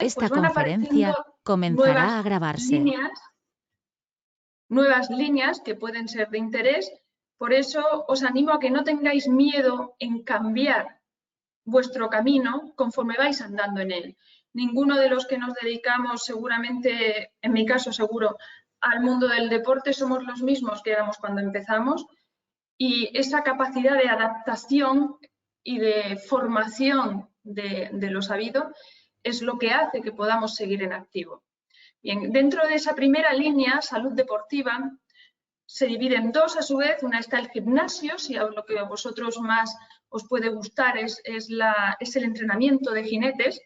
Esta pues van conferencia apareciendo comenzará a grabarse. Nuevas líneas que pueden ser de interés. Por eso os animo a que no tengáis miedo en cambiar vuestro camino conforme vais andando en él. Ninguno de los que nos dedicamos, seguramente, en mi caso seguro, al mundo del deporte somos los mismos que éramos cuando empezamos, y esa capacidad de adaptación y de formación de lo sabido es lo que hace que podamos seguir en activo. Bien, dentro de esa primera línea, salud deportiva, se divide en dos a su vez. Una está el gimnasio, si a lo que a vosotros más os puede gustar es el entrenamiento de jinetes,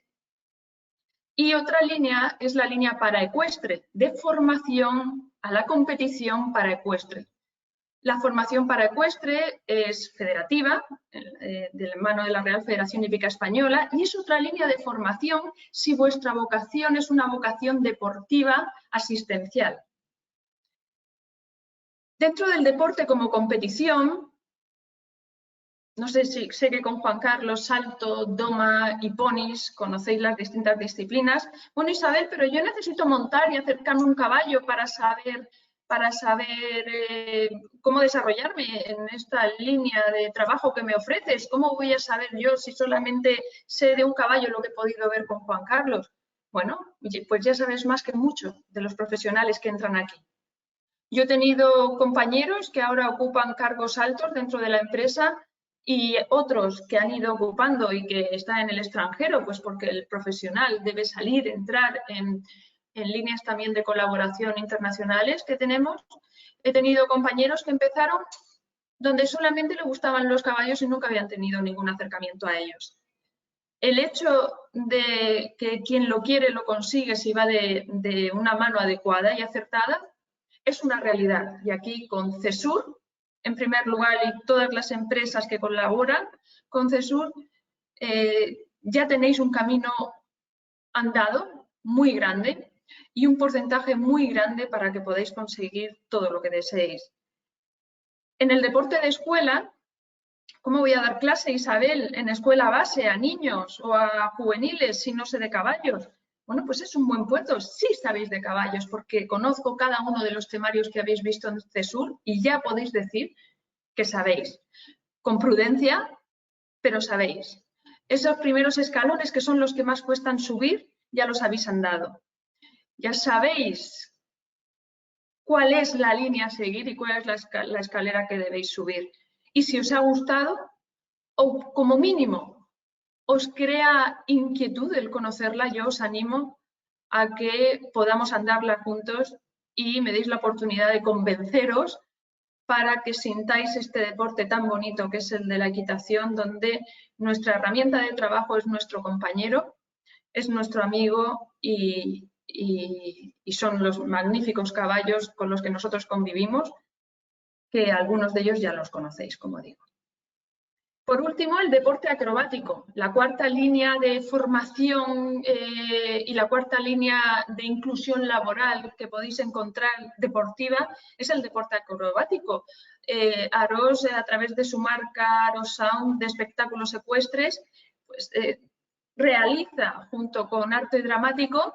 y otra línea es la línea paraecuestre, de formación a la competición paraecuestre. La formación paraecuestre es federativa, de la mano de la Real Federación Hípica Española, y es otra línea de formación si vuestra vocación es una vocación deportiva asistencial. Dentro del deporte como competición, no sé si sé que con Juan Carlos, salto, doma y ponis conocéis las distintas disciplinas. Bueno, Isabel, pero yo necesito montar y acercarme a un caballo para saber cómo desarrollarme en esta línea de trabajo que me ofreces. ¿Cómo voy a saber yo si solamente sé de un caballo lo que he podido ver con Juan Carlos? Bueno, pues ya sabes más que muchos de los profesionales que entran aquí. Yo he tenido compañeros que ahora ocupan cargos altos dentro de la empresa y otros que han ido ocupando y que están en el extranjero, pues porque el profesional debe salir, entrar en líneas también de colaboración internacionales que tenemos. He tenido compañeros que empezaron donde solamente le gustaban los caballos y nunca habían tenido ningún acercamiento a ellos. El hecho de que quien lo quiere lo consigue si va de una mano adecuada y acertada es una realidad. Y aquí con CESUR, en primer lugar, y todas las empresas que colaboran con CESUR, ya tenéis un camino andado muy grande y un porcentaje muy grande para que podáis conseguir todo lo que deseéis. En el deporte de escuela, ¿cómo voy a dar clase, Isabel, en escuela base a niños o a juveniles si no sé de caballos? Bueno, pues es un buen puerto. Sí sabéis de caballos porque conozco cada uno de los temarios que habéis visto en CESUR y ya podéis decir que sabéis. Con prudencia, pero sabéis. Esos primeros escalones que son los que más cuestan subir, ya los habéis andado. Ya sabéis cuál es la línea a seguir y cuál es la escalera que debéis subir. Y si os ha gustado, o como mínimo os crea inquietud el conocerla, yo os animo a que podamos andarla juntos y me deis la oportunidad de convenceros para que sintáis este deporte tan bonito que es el de la equitación, donde nuestra herramienta de trabajo es nuestro compañero, es nuestro amigo y son los magníficos caballos con los que nosotros convivimos, que algunos de ellos ya los conocéis, como digo. Por último, el deporte acrobático, la cuarta línea de formación y la cuarta línea de inclusión laboral que podéis encontrar deportiva es el deporte acrobático. Aros, a través de su marca Aros Sound de espectáculos ecuestres, pues, realiza junto con arte dramático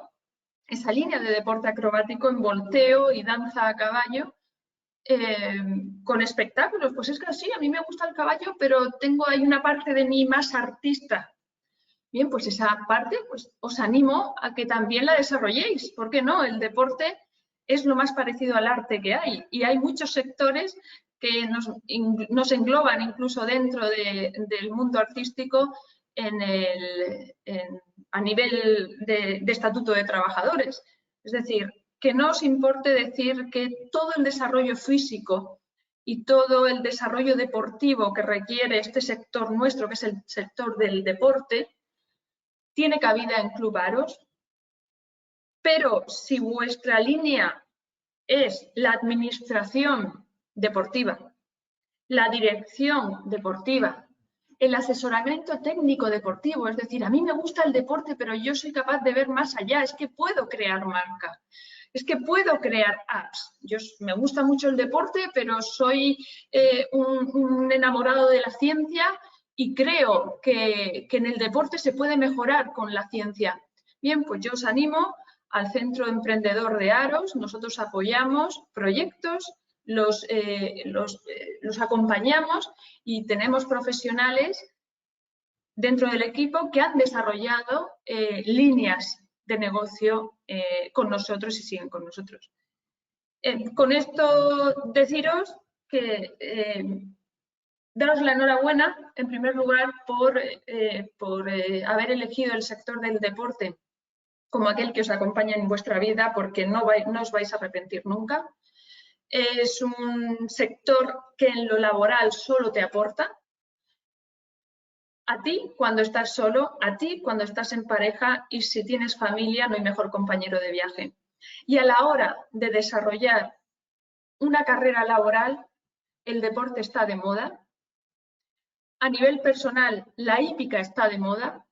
esa línea de deporte acrobático en volteo y danza a caballo, con espectáculos. Pues es que sí, a mí me gusta el caballo, pero hay una parte de mí más artista. Bien, pues esa parte pues, os animo a que también la desarrolléis. ¿Por qué no? El deporte es lo más parecido al arte que hay y hay muchos sectores que nos engloban incluso dentro del mundo artístico a nivel de estatuto de trabajadores. Es decir, que no os importe decir que todo el desarrollo físico y todo el desarrollo deportivo que requiere este sector nuestro, que es el sector del deporte, tiene cabida en Club Aros, pero si vuestra línea es la administración deportiva, la dirección deportiva, el asesoramiento técnico deportivo, es decir, a mí me gusta el deporte, pero yo soy capaz de ver más allá, es que puedo crear marca, es que puedo crear apps. Me gusta mucho el deporte, pero soy un enamorado de la ciencia y creo que en el deporte se puede mejorar con la ciencia. Bien, pues yo os animo al Centro Emprendedor de Aros. Nosotros apoyamos proyectos, los acompañamos y tenemos profesionales dentro del equipo que han desarrollado líneas de negocio con nosotros y siguen con nosotros. Con esto deciros que daros la enhorabuena, en primer lugar, por haber elegido el sector del deporte como aquel que os acompaña en vuestra vida, porque no os vais a arrepentir nunca. Es un sector que en lo laboral solo te aporta. A ti cuando estás solo, a ti cuando estás en pareja y si tienes familia no hay mejor compañero de viaje. Y a la hora de desarrollar una carrera laboral, el deporte está de moda. A nivel personal, la hípica está de moda.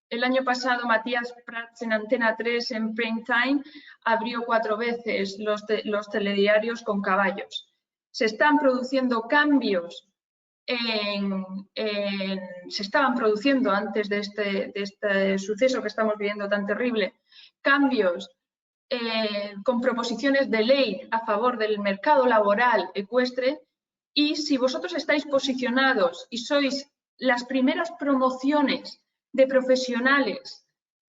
El año pasado Matías Prats en Antena 3 en Prime Time abrió 4 veces los telediarios con caballos. Se están produciendo cambios se estaban produciendo antes de este suceso que estamos viviendo tan terrible, cambios con proposiciones de ley a favor del mercado laboral ecuestre, y si vosotros estáis posicionados y sois las primeras promociones de profesionales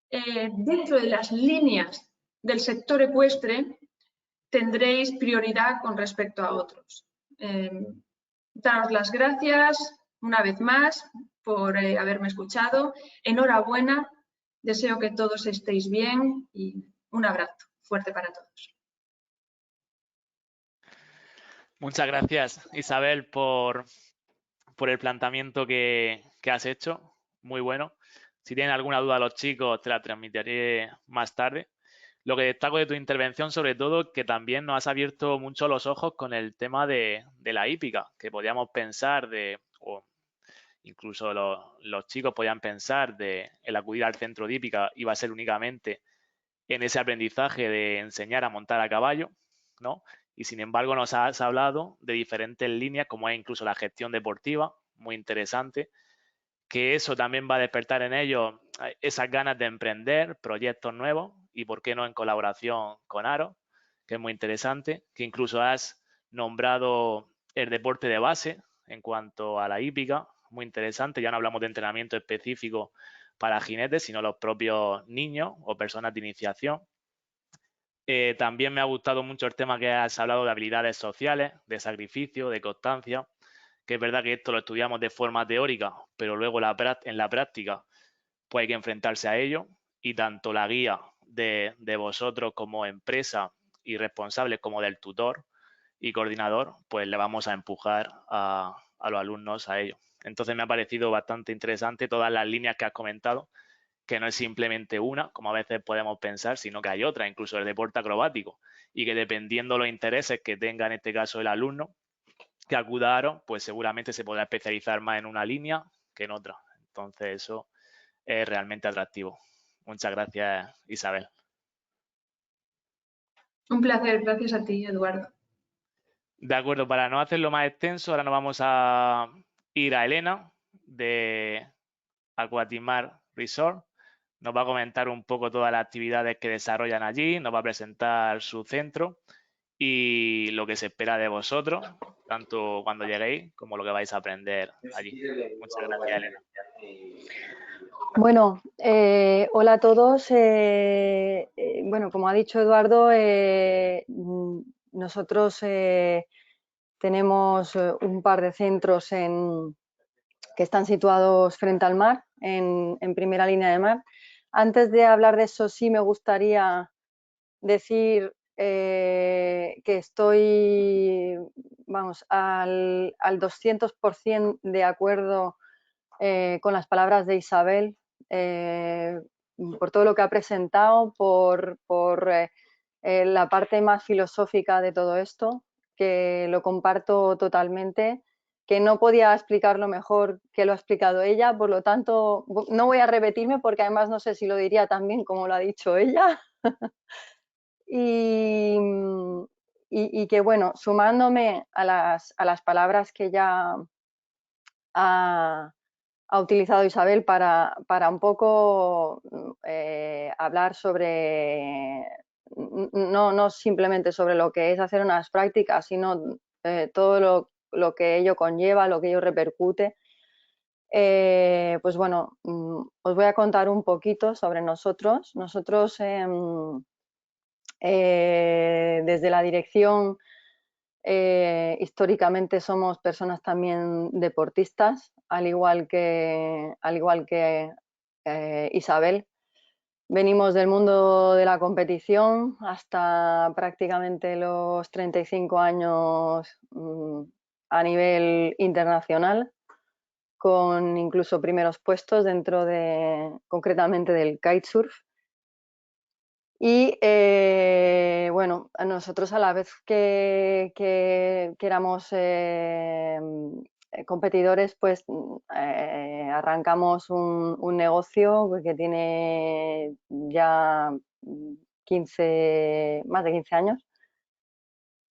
dentro de las líneas del sector ecuestre, tendréis prioridad con respecto a otros. Daros las gracias una vez más por haberme escuchado. Enhorabuena, deseo que todos estéis bien y un abrazo fuerte para todos. Muchas gracias, Isabel, por el planteamiento que has hecho. Muy bueno. Si tienen alguna duda los chicos, te la transmitiré más tarde. Lo que destaco de tu intervención, sobre todo, que también nos has abierto mucho los ojos con el tema de la hípica, que podíamos pensar o incluso los chicos podían pensar el acudir al centro de hípica iba a ser únicamente en ese aprendizaje de enseñar a montar a caballo, ¿no? Y sin embargo nos has hablado de diferentes líneas, como es incluso la gestión deportiva, muy interesante, que eso también va a despertar en ellos esas ganas de emprender proyectos nuevos y por qué no en colaboración con Aro, que es muy interesante, que incluso has nombrado el deporte de base en cuanto a la hípica, muy interesante. Ya no hablamos de entrenamiento específico para jinetes, sino los propios niños o personas de iniciación. También me ha gustado mucho el tema que has hablado de habilidades sociales, de sacrificio, de constancia, que es verdad que esto lo estudiamos de forma teórica, pero luego en la práctica pues hay que enfrentarse a ello, y tanto la guía de vosotros como empresa y responsables como del tutor y coordinador, pues le vamos a empujar a los alumnos a ello. Entonces me ha parecido bastante interesante todas las líneas que has comentado, que no es simplemente una, como a veces podemos pensar, sino que hay otra, incluso el deporte acrobático, y que dependiendo los intereses que tenga en este caso el alumno que acuda a Aro, pues seguramente se podrá especializar más en una línea que en otra. Entonces eso es realmente atractivo. Muchas gracias, Isabel. Un placer, gracias a ti, Eduardo. De acuerdo, para no hacerlo más extenso, ahora nos vamos a ir a Elena de Aquatimar Resort. Nos va a comentar un poco todas las actividades que desarrollan allí, nos va a presentar su centro y lo que se espera de vosotros, tanto cuando lleguéis como lo que vais a aprender allí. Muchas gracias, Elena. Bueno, hola a todos. Bueno, como ha dicho Eduardo, nosotros tenemos un par de centros que están situados frente al mar, en primera línea de mar. Antes de hablar de eso, sí me gustaría decir que estoy, vamos, al 200% de acuerdo con las palabras de Isabel, por todo lo que ha presentado, por la parte más filosófica de todo esto, que lo comparto totalmente, que no podía explicarlo mejor que lo ha explicado ella, por lo tanto no voy a repetirme porque además no sé si lo diría tan bien como lo ha dicho ella. Y que bueno, sumándome a las palabras que ya ha utilizado Isabel para un poco hablar sobre, no simplemente sobre lo que es hacer unas prácticas, sino todo lo que ello conlleva, lo que ello repercute. Pues bueno, os voy a contar un poquito sobre nosotros. Nosotros desde la dirección históricamente somos personas también deportistas, al igual que Isabel. Venimos del mundo de la competición hasta prácticamente los 35 años a nivel internacional, con incluso primeros puestos dentro concretamente del kitesurf. Y bueno, nosotros a la vez que éramos competidores, pues arrancamos un negocio que tiene ya más de 15 años,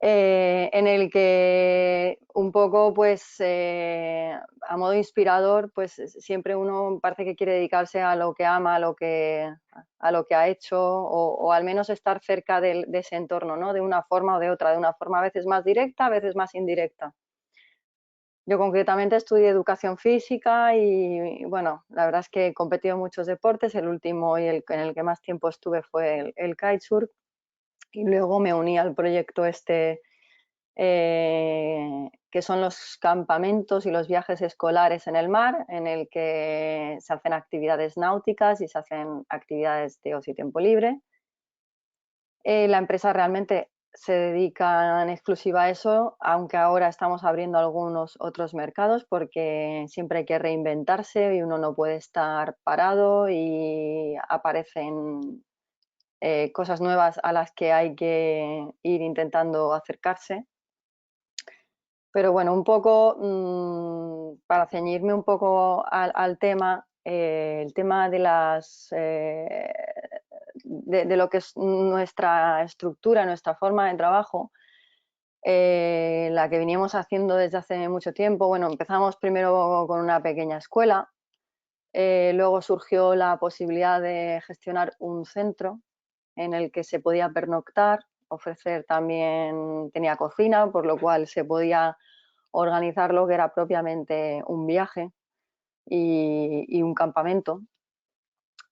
en el que un poco, pues a modo inspirador, pues siempre uno parece que quiere dedicarse a lo que ama, a lo que ha hecho, o al menos estar cerca de ese entorno, ¿no? De una forma o de otra, de una forma a veces más directa, a veces más indirecta. Yo concretamente estudié educación física y bueno, la verdad es que he competido en muchos deportes. El último y en el que más tiempo estuve fue el kitesurf, y luego me uní al proyecto que son los campamentos y los viajes escolares en el mar, en el que se hacen actividades náuticas y se hacen actividades de ocio y tiempo libre. La empresa realmente se dedica en exclusiva a eso, aunque ahora estamos abriendo algunos otros mercados, porque siempre hay que reinventarse y uno no puede estar parado, y aparecen cosas nuevas a las que hay que ir intentando acercarse. Pero bueno, un poco para ceñirme un poco al tema, el tema de de lo que es nuestra estructura, nuestra forma de trabajo, la que veníamos haciendo desde hace mucho tiempo. Bueno, empezamos primero con una pequeña escuela, luego surgió la posibilidad de gestionar un centro en el que se podía pernoctar, ofrecer también, tenía cocina, por lo cual se podía organizar lo que era propiamente un viaje y un campamento.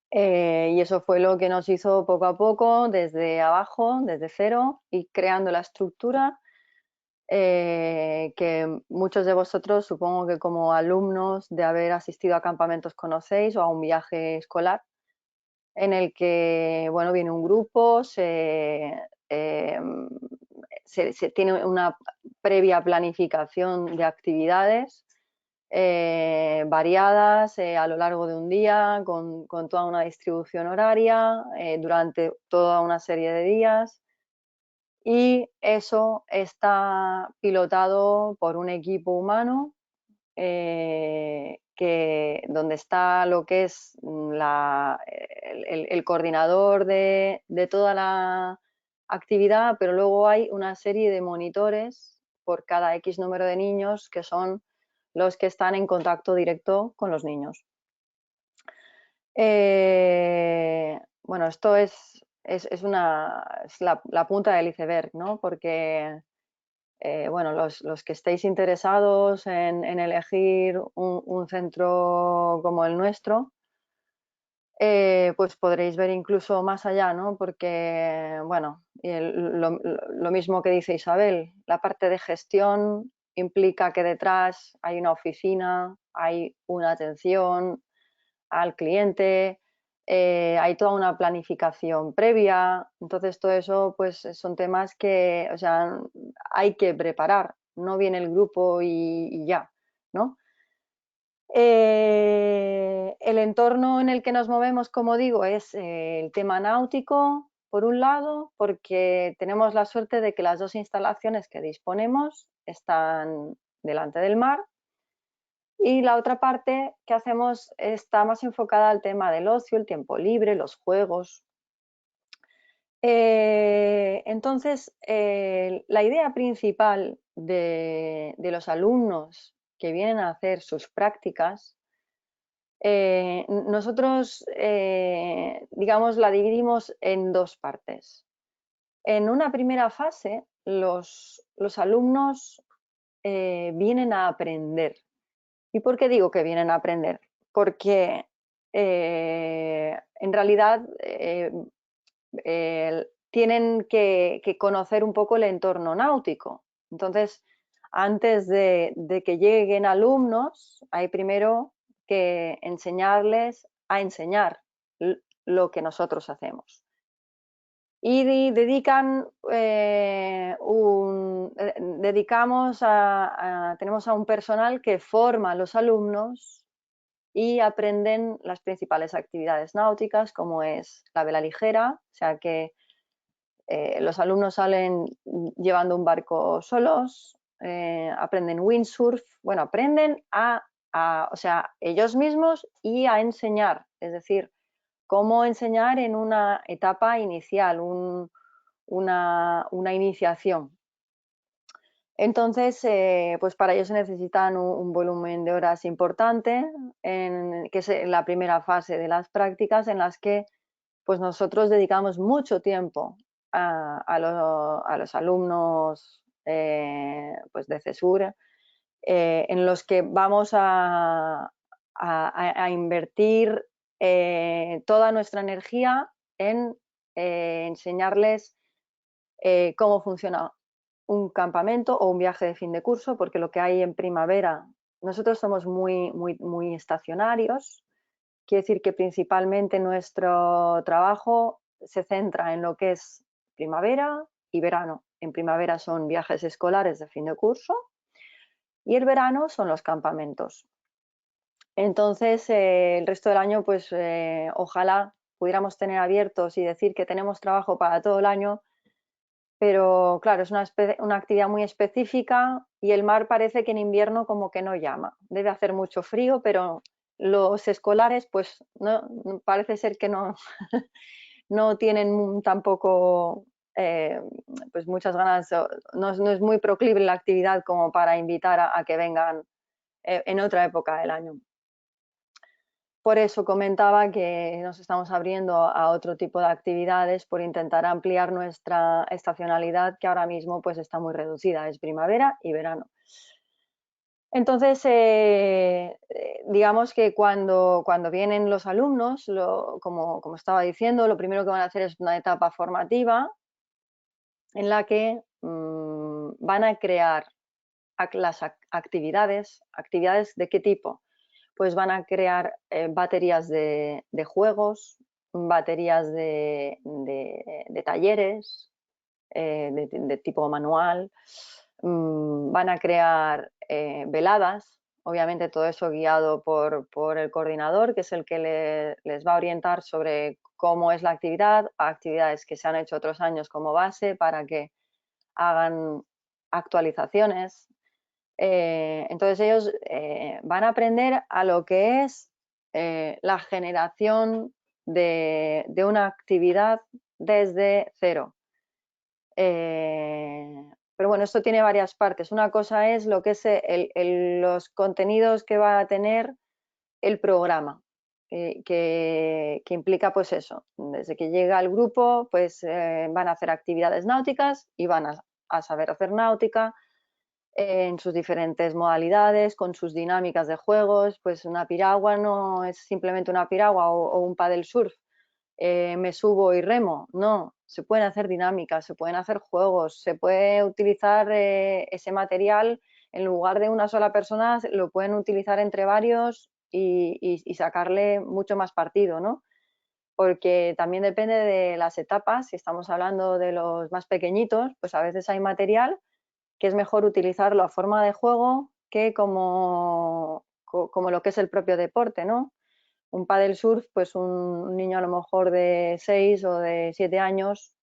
Y eso fue lo que nos hizo poco a poco, desde abajo, desde cero, y creando la estructura que muchos de vosotros, supongo que como alumnos de haber asistido a campamentos conocéis, o a un viaje escolar, en el que, bueno, viene un grupo, se tiene una previa planificación de actividades variadas a lo largo de un día, con toda una distribución horaria durante toda una serie de días, y eso está pilotado por un equipo humano donde está lo que es el coordinador de toda la actividad, pero luego hay una serie de monitores por cada X número de niños, que son los que están en contacto directo con los niños. Bueno, esto es la punta del iceberg, ¿no? Porque bueno, los que estéis interesados en elegir un centro como el nuestro, pues podréis ver incluso más allá, ¿no? Porque, bueno, lo mismo que dice Isabel, la parte de gestión implica que detrás hay una oficina, hay una atención al cliente, hay toda una planificación previa. Entonces todo eso pues son temas que, o sea, hay que preparar, no viene el grupo y ya, ¿no? El entorno en el que nos movemos, como digo, es el tema náutico, por un lado, porque tenemos la suerte de que las dos instalaciones que disponemos están delante del mar, y la otra parte que hacemos está más enfocada al tema del ocio, el tiempo libre, los juegos. Entonces, la idea principal de los alumnos que vienen a hacer sus prácticas Nosotros, digamos, la dividimos en dos partes. En una primera fase, los alumnos vienen a aprender. ¿Y por qué digo que vienen a aprender? Porque en realidad tienen que conocer un poco el entorno náutico. Entonces, antes de que lleguen alumnos, hay primero que enseñarles a enseñar lo que nosotros hacemos. Y tenemos a un personal que forma a los alumnos y aprenden las principales actividades náuticas, como es la vela ligera, o sea que los alumnos salen llevando un barco solos, aprenden windsurf, bueno, aprenden o sea, ellos mismos y a enseñar, es decir, cómo enseñar en una etapa inicial, una iniciación. Entonces, pues para ello se necesitan un volumen de horas importante, que es la primera fase de las prácticas, en las que pues nosotros dedicamos mucho tiempo a los alumnos pues de CESUR, en los que vamos a invertir toda nuestra energía en enseñarles cómo funciona un campamento o un viaje de fin de curso, porque lo que hay en primavera, nosotros somos muy estacionarios, quiere decir que principalmente nuestro trabajo se centra en lo que es primavera y verano. En primavera son viajes escolares de fin de curso y el verano son los campamentos. Entonces, el resto del año, pues ojalá pudiéramos tener abiertos y decir que tenemos trabajo para todo el año, pero claro, es una actividad muy específica y el mar parece que en invierno como que no llama. Debe hacer mucho frío, pero los escolares pues no, parece ser que no, no tienen tampoco pues muchas ganas, no es muy proclive la actividad como para invitar a que vengan en otra época del año. Por eso comentaba que nos estamos abriendo a otro tipo de actividades por intentar ampliar nuestra estacionalidad, que ahora mismo pues está muy reducida, es primavera y verano. Entonces, digamos que cuando vienen los alumnos, como estaba diciendo, lo primero que van a hacer es una etapa formativa en la que van a crear las actividades. ¿Actividades de qué tipo? Pues van a crear baterías de juegos, baterías de talleres de tipo manual, van a crear veladas, obviamente todo eso guiado por el coordinador, que es el que les va a orientar sobre cómo es la actividad, actividades que se han hecho otros años como base para que hagan actualizaciones. Entonces ellos van a aprender a lo que es la generación de una actividad desde cero. Pero bueno, esto tiene varias partes. Una cosa es lo que es los contenidos que va a tener el programa, que implica pues eso, desde que llega el grupo pues van a hacer actividades náuticas y van a saber hacer náutica en sus diferentes modalidades, con sus dinámicas de juegos. Pues una piragua no es simplemente una piragua o un paddle surf, me subo y remo, no, se pueden hacer dinámicas, se pueden hacer juegos, se puede utilizar ese material, en lugar de una sola persona lo pueden utilizar entre varios y sacarle mucho más partido, ¿no? Porque también depende de las etapas. Si estamos hablando de los más pequeñitos, pues a veces hay material que es mejor utilizarlo a forma de juego que como lo que es el propio deporte, ¿no? Un paddle surf, pues un niño a lo mejor de 6 o de 7 años,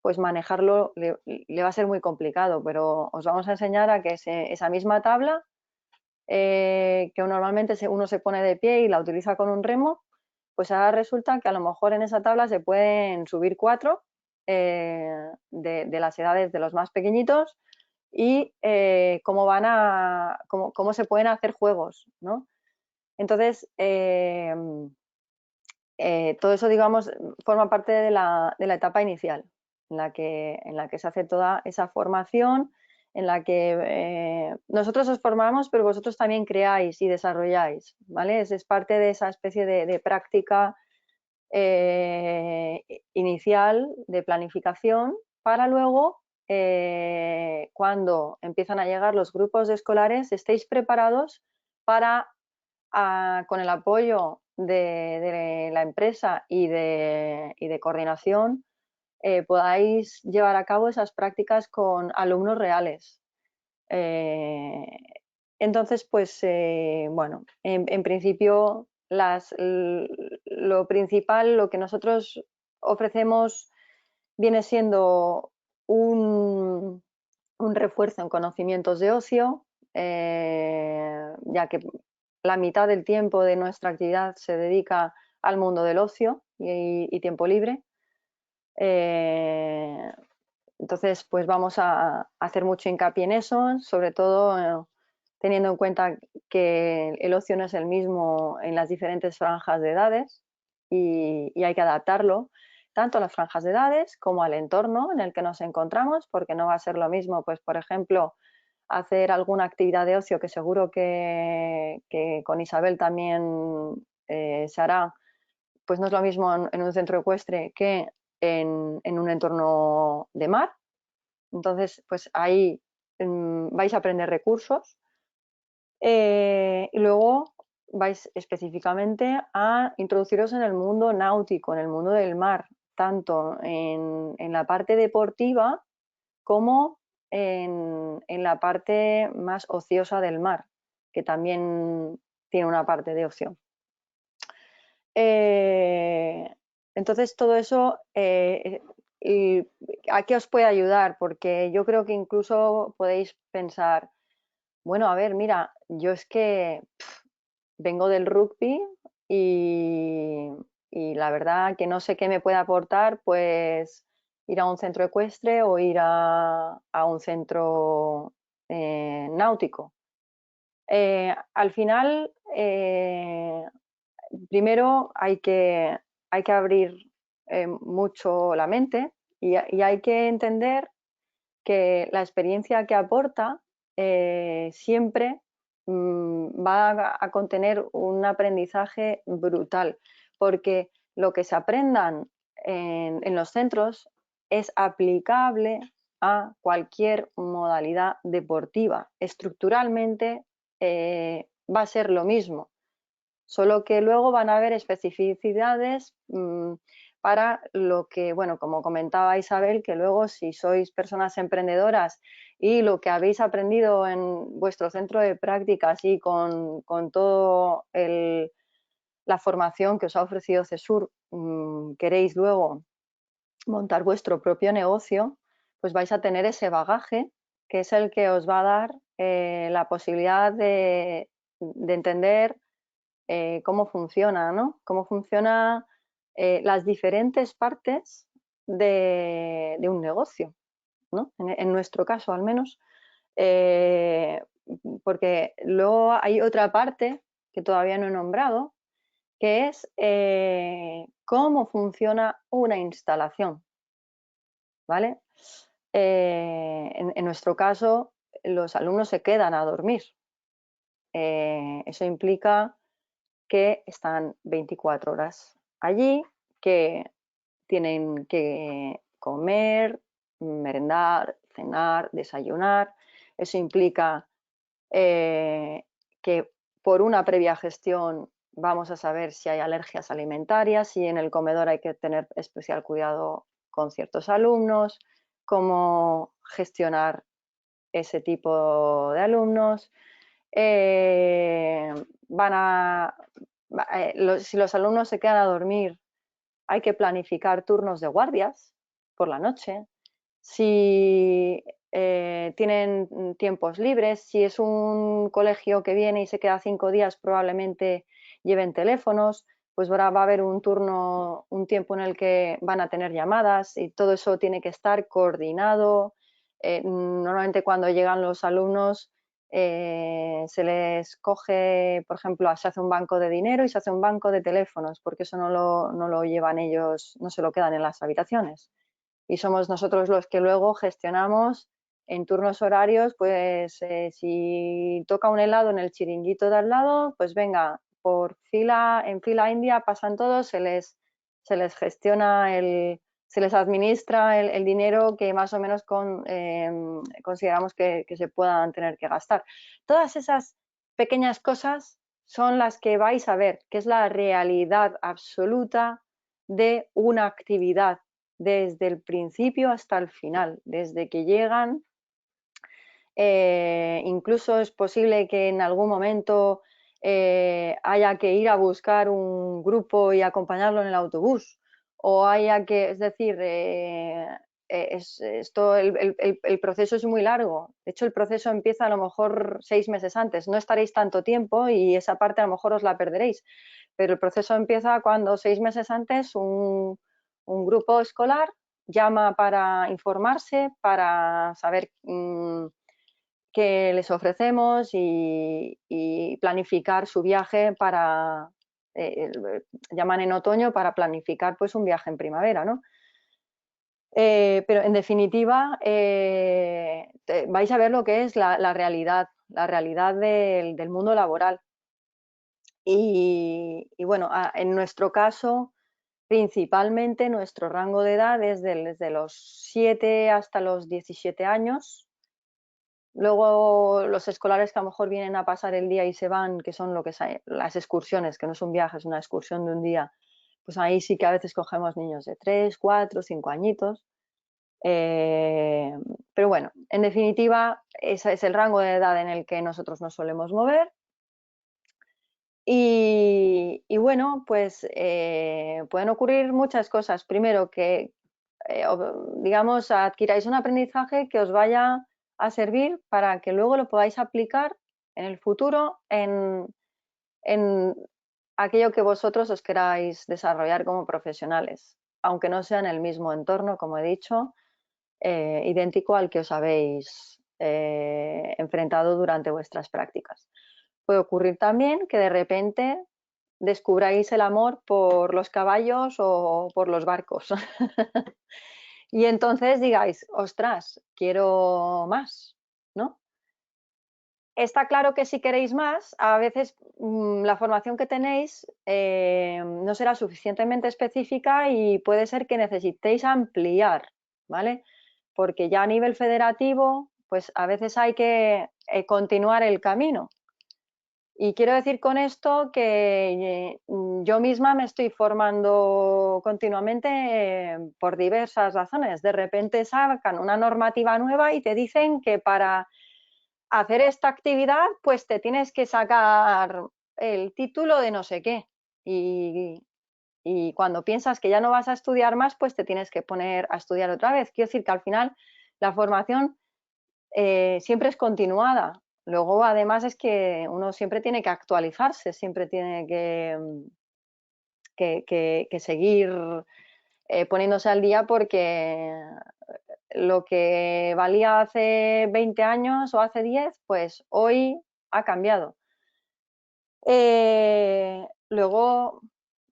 pues manejarlo le va a ser muy complicado, pero os vamos a enseñar a que esa misma tabla, que normalmente uno se pone de pie y la utiliza con un remo, pues ahora resulta que a lo mejor en esa tabla se pueden subir 4 de las edades de los más pequeñitos y cómo se pueden hacer juegos, ¿no? Entonces, todo eso, digamos, forma parte de la etapa inicial, en la que se hace toda esa formación, en la que nosotros os formamos, pero vosotros también creáis y desarrolláis, ¿vale? Es parte de esa especie de práctica inicial de planificación para luego, cuando empiezan a llegar los grupos de escolares, estéis preparados para, con el apoyo de la empresa y de coordinación, podáis llevar a cabo esas prácticas con alumnos reales. Entonces, pues, bueno, en principio lo principal, lo que nosotros ofrecemos viene siendo un refuerzo en conocimientos de ocio, ya que la mitad del tiempo de nuestra actividad se dedica al mundo del ocio y tiempo libre. Entonces, pues vamos a hacer mucho hincapié en eso, sobre todo teniendo en cuenta que el ocio no es el mismo en las diferentes franjas de edades y hay que adaptarlo tanto a las franjas de edades como al entorno en el que nos encontramos, porque no va a ser lo mismo, pues por ejemplo, hacer alguna actividad de ocio que seguro que con Isabel también se hará, pues no es lo mismo en un centro ecuestre que en un entorno de mar. Entonces, pues ahí vais a aprender recursos y luego vais específicamente a introduciros en el mundo náutico, en el mundo del mar, tanto en la parte deportiva como en la parte más ociosa del mar, que también tiene una parte de ocio. Entonces, todo eso, ¿a qué os puede ayudar? Porque yo creo que incluso podéis pensar, bueno, a ver, mira, yo es que vengo del rugby y la verdad que no sé qué me puede aportar, pues ir a un centro ecuestre o ir a un centro náutico. Al final, primero hay que abrir mucho la mente y hay que entender que la experiencia que aporta siempre va a contener un aprendizaje brutal, porque lo que se aprendan en los centros es aplicable a cualquier modalidad deportiva. Estructuralmente va a ser lo mismo, solo que luego van a haber especificidades para lo que, bueno, como comentaba Isabel, que luego si sois personas emprendedoras y lo que habéis aprendido en vuestro centro de prácticas y con toda la formación que os ha ofrecido CESUR, queréis luego montar vuestro propio negocio, pues vais a tener ese bagaje que es el que os va a dar la posibilidad de entender cómo funciona, ¿no? Cómo funcionan las diferentes partes de un negocio, ¿no? En nuestro caso, al menos. Porque luego hay otra parte que todavía no he nombrado, que es cómo funciona una instalación, ¿vale? En nuestro caso, los alumnos se quedan a dormir. Eso implica que están 24 horas allí, que tienen que comer, merendar, cenar, desayunar. Eso implica que por una previa gestión vamos a saber si hay alergias alimentarias, si en el comedor hay que tener especial cuidado con ciertos alumnos, cómo gestionar ese tipo de alumnos. Si los alumnos se quedan a dormir, hay que planificar turnos de guardias por la noche. Si tienen tiempos libres, si es un colegio que viene y se queda 5 días, probablemente lleven teléfonos, pues va a haber un turno, un tiempo en el que van a tener llamadas y todo eso tiene que estar coordinado. Normalmente cuando llegan los alumnos se les coge, por ejemplo, se hace un banco de dinero y se hace un banco de teléfonos, porque eso no lo llevan ellos, no se lo quedan en las habitaciones. Y somos nosotros los que luego gestionamos en turnos horarios, pues si toca un helado en el chiringuito de al lado, pues venga, en fila india pasan todos, se les gestiona se les administra el dinero que más o menos consideramos que se puedan tener que gastar. Todas esas pequeñas cosas son las que vais a ver, que es la realidad absoluta de una actividad, desde el principio hasta el final, desde que llegan. Incluso es posible que en algún momento haya que ir a buscar un grupo y acompañarlo en el autobús, o haya que, es decir, el proceso es muy largo. De hecho, el proceso empieza a lo mejor 6 meses antes. No estaréis tanto tiempo y esa parte a lo mejor os la perderéis, pero el proceso empieza cuando 6 meses antes un grupo escolar llama para informarse, para saber qué les ofrecemos y planificar su viaje llaman en otoño para planificar pues un viaje en primavera, ¿no? Pero en definitiva vais a ver lo que es la realidad del mundo laboral. Y bueno, en nuestro caso, principalmente nuestro rango de edad es desde los 7 hasta los 17 años. Luego los escolares que a lo mejor vienen a pasar el día y se van, que son las excursiones, que no es un viaje, es una excursión de un día, pues ahí sí que a veces cogemos niños de 3, 4, 5 añitos. Pero bueno, en definitiva, ese es el rango de edad en el que nosotros nos solemos mover. Y bueno, pues pueden ocurrir muchas cosas. Primero, que digamos, adquiráis un aprendizaje que os vaya a servir para que luego lo podáis aplicar en el futuro en aquello que vosotros os queráis desarrollar como profesionales, aunque no sea en el mismo entorno, como he dicho, idéntico al que os habéis enfrentado durante vuestras prácticas. Puede ocurrir también que de repente descubráis el amor por los caballos o por los barcos. Y entonces digáis, ostras, quiero más, ¿no? Está claro que si queréis más, a veces la formación que tenéis no será suficientemente específica y puede ser que necesitéis ampliar, ¿vale? Porque ya a nivel federativo, pues a veces hay que continuar el camino. Y quiero decir con esto que yo misma me estoy formando continuamente por diversas razones. De repente sacan una normativa nueva y te dicen que para hacer esta actividad pues te tienes que sacar el título de no sé qué. Y cuando piensas que ya no vas a estudiar más, pues te tienes que poner a estudiar otra vez. Quiero decir que al final la formación siempre es continuada. Luego, además, es que uno siempre tiene que actualizarse, siempre tiene que seguir poniéndose al día, porque lo que valía hace 20 años o hace 10, pues hoy ha cambiado. Luego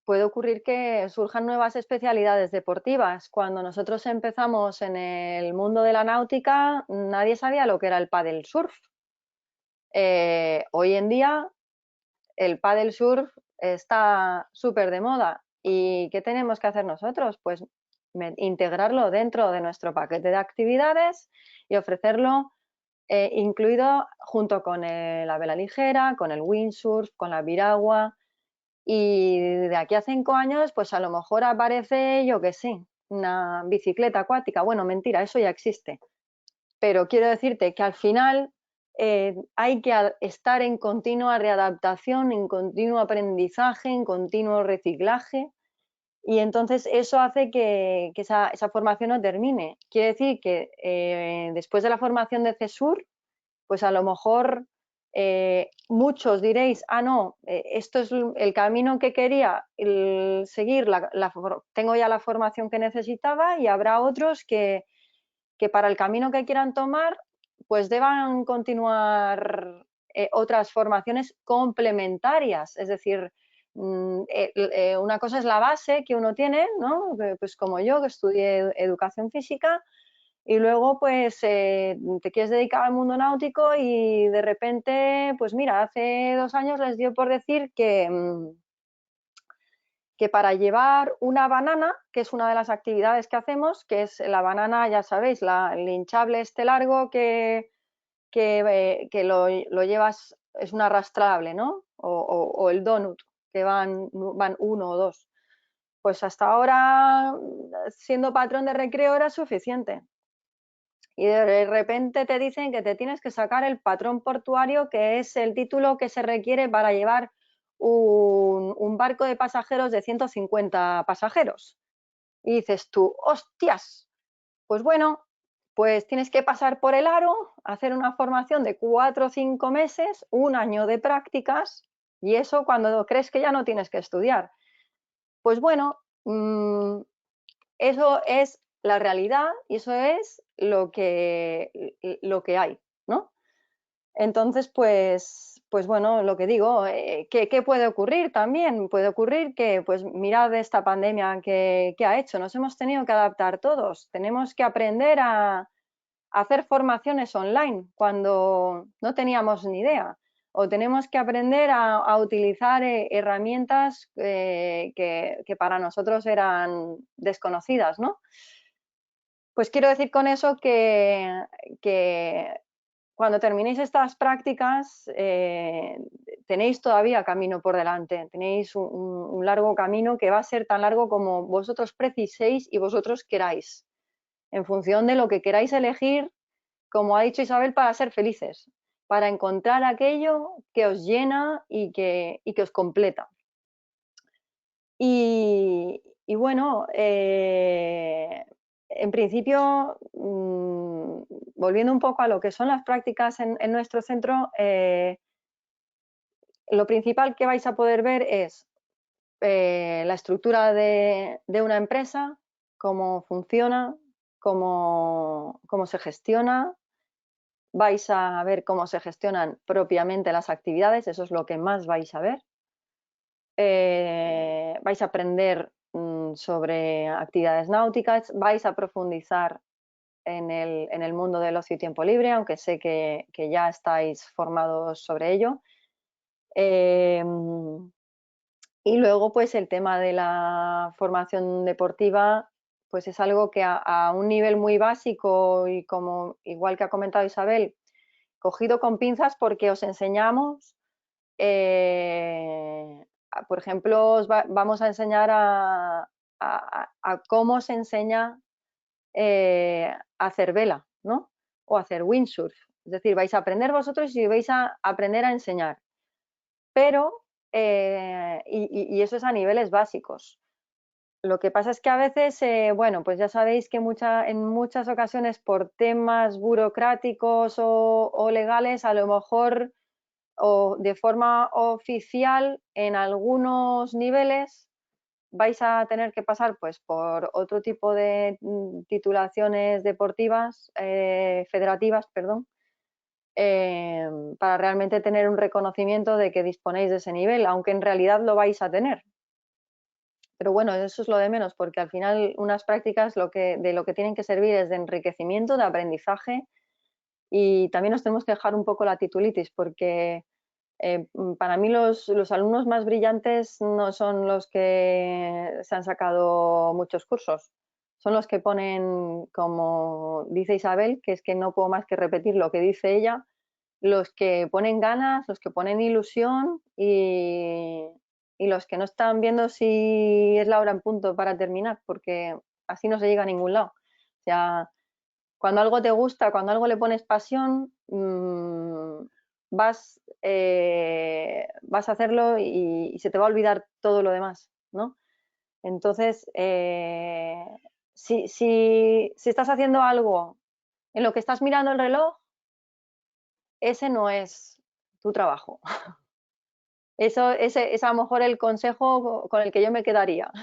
puede ocurrir que surjan nuevas especialidades deportivas. Cuando nosotros empezamos en el mundo de la náutica, nadie sabía lo que era el paddle surf. Hoy en día el paddle surf está súper de moda. ¿Y qué tenemos que hacer nosotros? Pues integrarlo dentro de nuestro paquete de actividades y ofrecerlo incluido junto con la vela ligera, con el windsurf, con la piragua. Y de aquí a 5 años, pues a lo mejor aparece, yo qué sé, una bicicleta acuática. Bueno, mentira, eso ya existe. Pero quiero decirte que al final hay que estar en continua readaptación, en continuo aprendizaje, en continuo reciclaje, y entonces eso hace que esa formación no termine. Quiere decir que después de la formación de CESUR, pues a lo mejor muchos diréis, no, esto es el camino que quería seguir, tengo ya la formación que necesitaba, y habrá otros que para el camino que quieran tomar pues deban continuar otras formaciones complementarias, es decir, una cosa es la base que uno tiene, ¿no? Pues como yo, que estudié educación física, y luego pues te quieres dedicar al mundo náutico y de repente, pues mira, hace 2 años les dio por decir que para llevar una banana, que es una de las actividades que hacemos, que es la banana, ya sabéis, el hinchable este largo que lo llevas, es un arrastrable, ¿no? O el donut, que van 1 o 2. Pues hasta ahora, siendo patrón de recreo, era suficiente. Y de repente te dicen que te tienes que sacar el patrón portuario, que es el título que se requiere para llevar un barco de pasajeros de 150 pasajeros. Y dices tú, hostias, pues bueno, pues tienes que pasar por el aro, hacer una formación de 4 o 5 meses, 1 año de prácticas, y eso cuando crees que ya no tienes que estudiar. Pues bueno, eso es la realidad y eso es lo que hay, ¿no? Entonces, pues bueno, lo que digo, ¿qué puede ocurrir también? Puede ocurrir que, pues mirad esta pandemia que ha hecho, nos hemos tenido que adaptar todos, tenemos que aprender a hacer formaciones online cuando no teníamos ni idea, o tenemos que aprender a utilizar herramientas que para nosotros eran desconocidas, ¿no? Pues quiero decir con eso que cuando terminéis estas prácticas tenéis todavía camino por delante, tenéis un largo camino que va a ser tan largo como vosotros preciséis y vosotros queráis, en función de lo que queráis elegir, como ha dicho Isabel, para ser felices, para encontrar aquello que os llena y que os completa. Y bueno, en principio, volviendo un poco a lo que son las prácticas en nuestro centro, lo principal que vais a poder ver es la estructura de una empresa, cómo funciona, cómo se gestiona. Vais a ver cómo se gestionan propiamente las actividades, eso es lo que más vais a ver. Vais a aprender sobre actividades náuticas, vais a profundizar en el mundo del ocio y tiempo libre, aunque sé que ya estáis formados sobre ello. Y luego, pues el tema de la formación deportiva, pues es algo que a un nivel muy básico y como igual que ha comentado Isabel, cogido con pinzas porque os enseñamos, por ejemplo, vamos a enseñar a cómo se enseña a hacer vela, ¿no? O hacer windsurf. Es decir, vais a aprender vosotros y vais a aprender a enseñar. Pero, y eso es a niveles básicos. Lo que pasa es que a veces, bueno, pues ya sabéis que en muchas ocasiones por temas burocráticos o legales, a lo mejor o de forma oficial en algunos niveles vais a tener que pasar pues por otro tipo de titulaciones deportivas, federativas, perdón, para realmente tener un reconocimiento de que disponéis de ese nivel, aunque en realidad lo vais a tener. Pero bueno, eso es lo de menos, porque al final unas prácticas de lo que tienen que servir es de enriquecimiento, de aprendizaje, y también nos tenemos que dejar un poco la titulitis, porque para mí los alumnos más brillantes no son los que se han sacado muchos cursos, son los que ponen, como dice Isabel, que es que no puedo más que repetir lo que dice ella, los que ponen ganas, los que ponen ilusión y los que no están viendo si es la hora en punto para terminar, porque así no se llega a ningún lado. O sea, cuando algo te gusta, cuando algo le pones pasión, vas a hacerlo y se te va a olvidar todo lo demás, ¿no? Entonces, si estás haciendo algo en lo que estás mirando el reloj, ese no es tu trabajo. Ese es a lo mejor el consejo con el que yo me quedaría.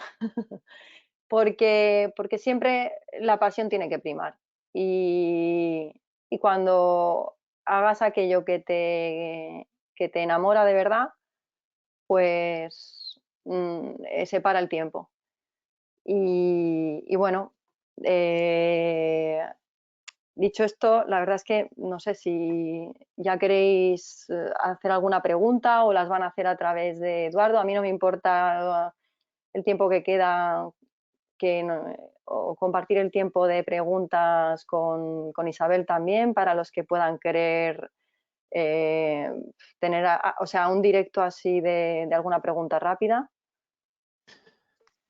Porque siempre la pasión tiene que primar. Y y cuando hagas aquello que te enamora de verdad, pues separa el tiempo. Y bueno, dicho esto, la verdad es que no sé si ya queréis hacer alguna pregunta o las van a hacer a través de Eduardo. A mí no me importa el tiempo que queda o compartir el tiempo de preguntas con Isabel también, para los que puedan querer tener o sea, un directo así de alguna pregunta rápida.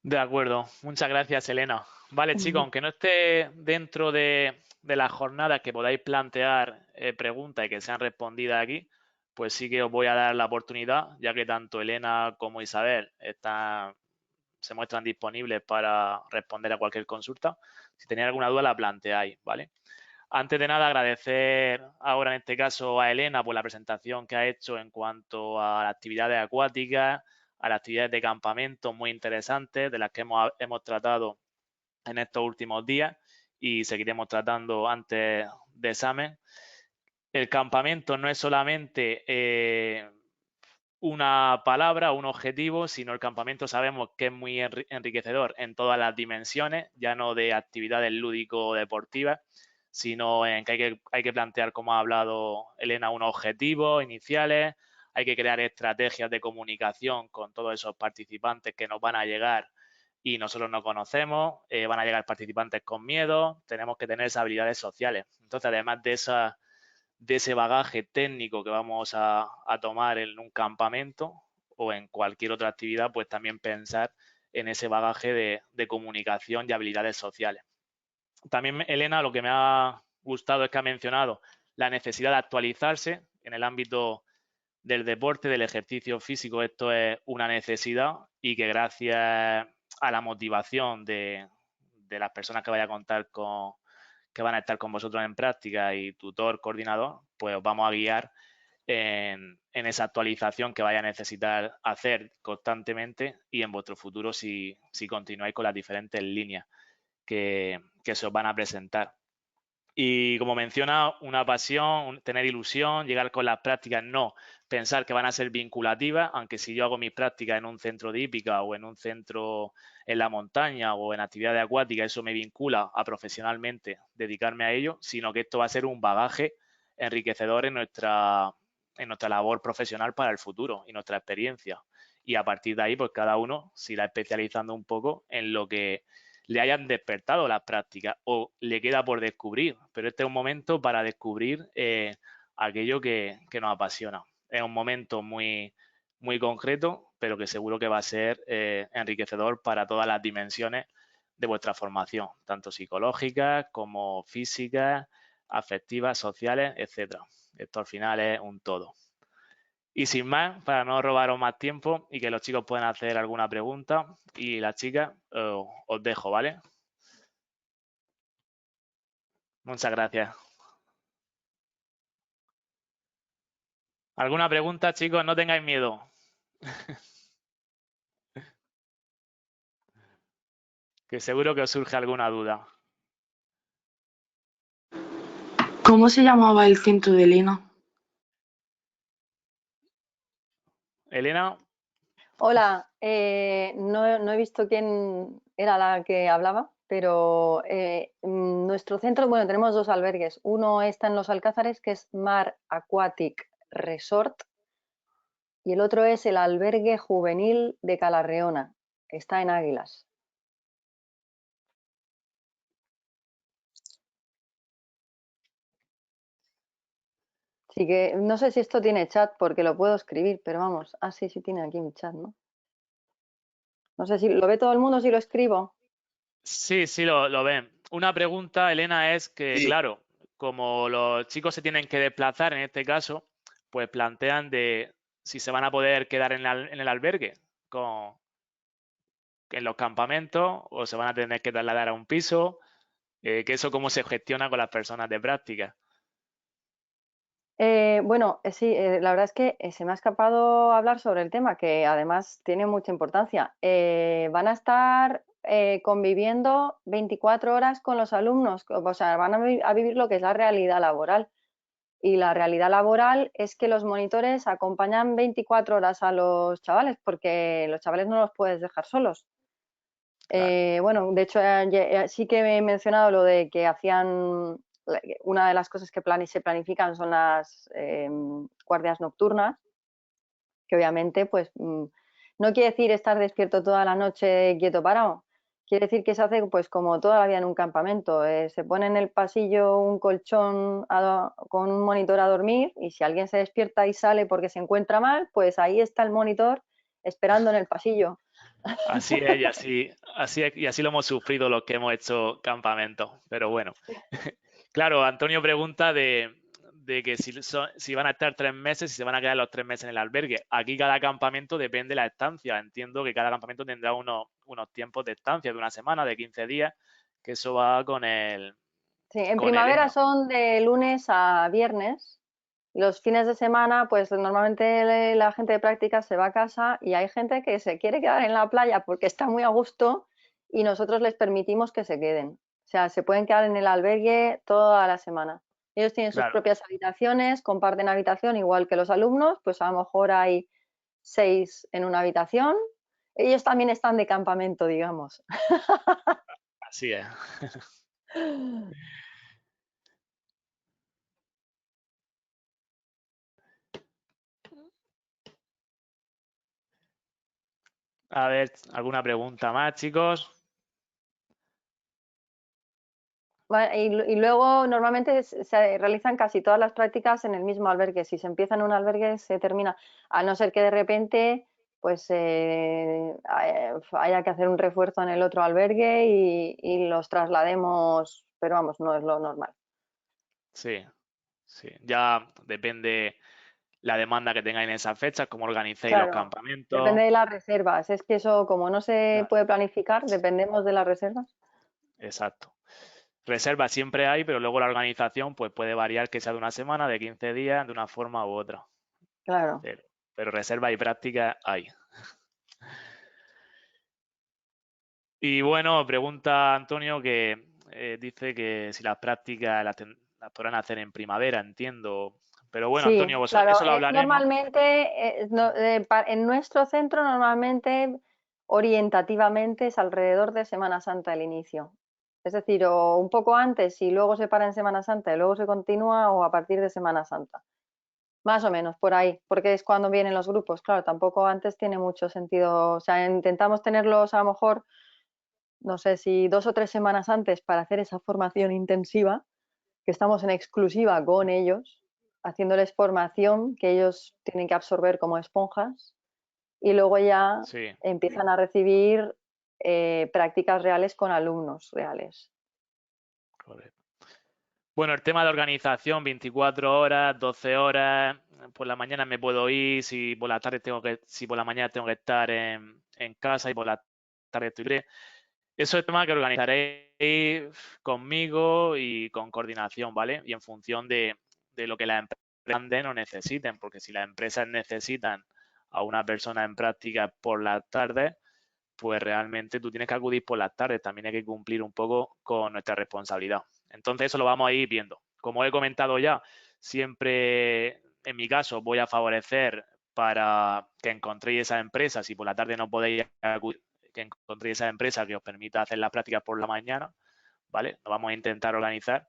De acuerdo, muchas gracias, Elena. Vale, chicos, aunque no esté dentro de la jornada que podáis plantear preguntas y que sean respondidas aquí, pues sí que os voy a dar la oportunidad, ya que tanto Elena como Isabel se muestran disponibles para responder a cualquier consulta. Si tenéis alguna duda, la planteáis, ¿vale? Antes de nada, agradecer ahora en este caso a Elena por la presentación que ha hecho en cuanto a las actividades acuáticas, a las actividades de campamento muy interesantes, de las que hemos tratado en estos últimos días y seguiremos tratando antes de examen. El campamento no es solamente una palabra, un objetivo, sino el campamento sabemos que es muy enriquecedor en todas las dimensiones, ya no de actividades lúdico-deportivas, sino en que hay que plantear, como ha hablado Elena, unos objetivos iniciales, hay que crear estrategias de comunicación con todos esos participantes que nos van a llegar y nosotros no conocemos, van a llegar participantes con miedo, tenemos que tener esas habilidades sociales. Entonces, además de ese bagaje técnico que vamos a tomar en un campamento o en cualquier otra actividad, pues también pensar en ese bagaje de comunicación y habilidades sociales. También, Elena, lo que me ha gustado es que ha mencionado la necesidad de actualizarse en el ámbito del deporte, del ejercicio físico. Esto es una necesidad y que gracias a la motivación de las personas que vaya a contar que van a estar con vosotros en práctica y tutor, coordinador, pues os vamos a guiar en esa actualización que vaya a necesitar hacer constantemente y en vuestro futuro si continuáis con las diferentes líneas que se os van a presentar. Y como menciona, una pasión, tener ilusión, llegar con las prácticas, no pensar que van a ser vinculativas, aunque si yo hago mis prácticas en un centro de hípica o en un centro en la montaña o en actividades acuáticas, eso me vincula a profesionalmente dedicarme a ello, sino que esto va a ser un bagaje enriquecedor en nuestra labor profesional para el futuro y nuestra experiencia. Y a partir de ahí, pues cada uno se irá especializando un poco en lo que le hayan despertado las prácticas o le queda por descubrir, pero este es un momento para descubrir aquello que nos apasiona. Es un momento muy, muy concreto, pero que seguro que va a ser enriquecedor para todas las dimensiones de vuestra formación, tanto psicológicas como físicas, afectivas, sociales, etcétera. Esto al final es un todo. Y sin más, para no robaros más tiempo y que los chicos puedan hacer alguna pregunta y las chicas, os dejo, ¿vale? Muchas gracias. ¿Alguna pregunta, chicos? No tengáis miedo. Que seguro que os surge alguna duda. ¿Cómo se llamaba el centro de Elena? Elena, Hola, no he visto quién era la que hablaba, pero nuestro centro, bueno, tenemos dos albergues. Uno está en Los Alcázares, que es Mar Aquatic Resort, y el otro es el albergue juvenil de Calarreona, está en Águilas. Así que no sé si esto tiene chat porque lo puedo escribir, pero vamos, sí tiene aquí un chat, ¿no? No sé si lo ve todo el mundo si lo escribo. sí, lo ven. Una pregunta, Elena, es que, Sí. claro, como los chicos se tienen que desplazar en este caso, pues plantean de si se van a poder quedar en el albergue en los campamentos o se van a tener que trasladar a un piso, que eso cómo se gestiona con las personas de práctica. Bueno, sí, la verdad es que se me ha escapado hablar sobre el tema, que además tiene mucha importancia. Van a estar conviviendo 24 horas con los alumnos, o sea, van a vivir lo que es la realidad laboral. Y la realidad laboral es que los monitores acompañan 24 horas a los chavales, porque los chavales no los puedes dejar solos. Claro. Bueno, de hecho, sí que he mencionado lo de que hacían, una de las cosas que se planifican son las guardias nocturnas, que obviamente, pues, no quiere decir estar despierto toda la noche quieto parado. Quiere decir que se hace pues como toda la vida en un campamento. Se pone en el pasillo un colchón con un monitor a dormir y si alguien se despierta y sale porque se encuentra mal, pues ahí está el monitor esperando en el pasillo. Así es, y así lo hemos sufrido los que hemos hecho campamento. Pero bueno, claro, Antonio pregunta de que si van a estar 3 meses, si se van a quedar los 3 meses en el albergue. Aquí cada campamento depende de la estancia. Entiendo que cada campamento tendrá unos tiempos de estancia de una semana, de 15 días, que eso va con el... Sí, en con el primavera ENO. son de lunes a viernes. Los fines de semana, pues normalmente la gente de prácticas se va a casa y hay gente que se quiere quedar en la playa porque está muy a gusto y nosotros les permitimos que se queden. O sea, se pueden quedar en el albergue toda la semana. Ellos tienen sus Claro, propias habitaciones, comparten habitación igual que los alumnos, pues a lo mejor hay 6 en una habitación. Ellos también están de campamento, digamos. así es. A ver, ¿alguna pregunta más, chicos? Y luego normalmente se realizan casi todas las prácticas en el mismo albergue. Si se empieza en un albergue se termina, a no ser que de repente pues haya que hacer un refuerzo en el otro albergue y los traslademos, pero vamos, no es lo normal. Sí, sí. Ya depende la demanda que tengáis en esas fechas, cómo organicéis los Claro, depende campamentos. de las reservas. Es que eso, como no se Claro, puede planificar, dependemos de las reservas. exacto. Reservas siempre hay, pero luego la organización pues puede variar, que sea de una semana, de 15 días, de una forma u otra. Claro. Pero reserva y práctica hay. Y bueno, pregunta Antonio que dice que si las prácticas las podrán hacer en primavera, entiendo. Pero bueno, Sí, Antonio, claro, eso lo hablaremos. normalmente, en nuestro centro normalmente orientativamente es alrededor de Semana Santa el inicio. Es decir, o un poco antes y luego se para en Semana Santa y luego se continúa o a partir de Semana Santa. Más o menos por ahí, porque es cuando vienen los grupos. Claro, tampoco antes tiene mucho sentido. O sea, intentamos tenerlos a lo mejor, no sé si 2 o 3 semanas antes para hacer esa formación intensiva que estamos en exclusiva con ellos, haciéndoles formación que ellos tienen que absorber como esponjas y luego ya Sí, empiezan a recibir prácticas reales con alumnos reales. correcto. Bueno, el tema de organización, 24 horas, 12 horas, por la mañana me puedo ir, si por la tarde si por la mañana tengo que estar en casa y por la tarde estoy libre. Eso es tema que organizaréis conmigo y con coordinación, ¿vale? Y en función de lo que las empresas grandes no necesiten, porque si las empresas necesitan a una persona en práctica por las tardes, pues realmente tú tienes que acudir por las tardes, también hay que cumplir un poco con nuestra responsabilidad. Entonces eso lo vamos a ir viendo. Como he comentado ya, siempre en mi caso voy a favorecer para que encontréis esa empresa, si por la tarde no podéis acudir, que encontréis esa empresa que os permita hacer las prácticas por la mañana, ¿vale? Lo vamos a intentar organizar.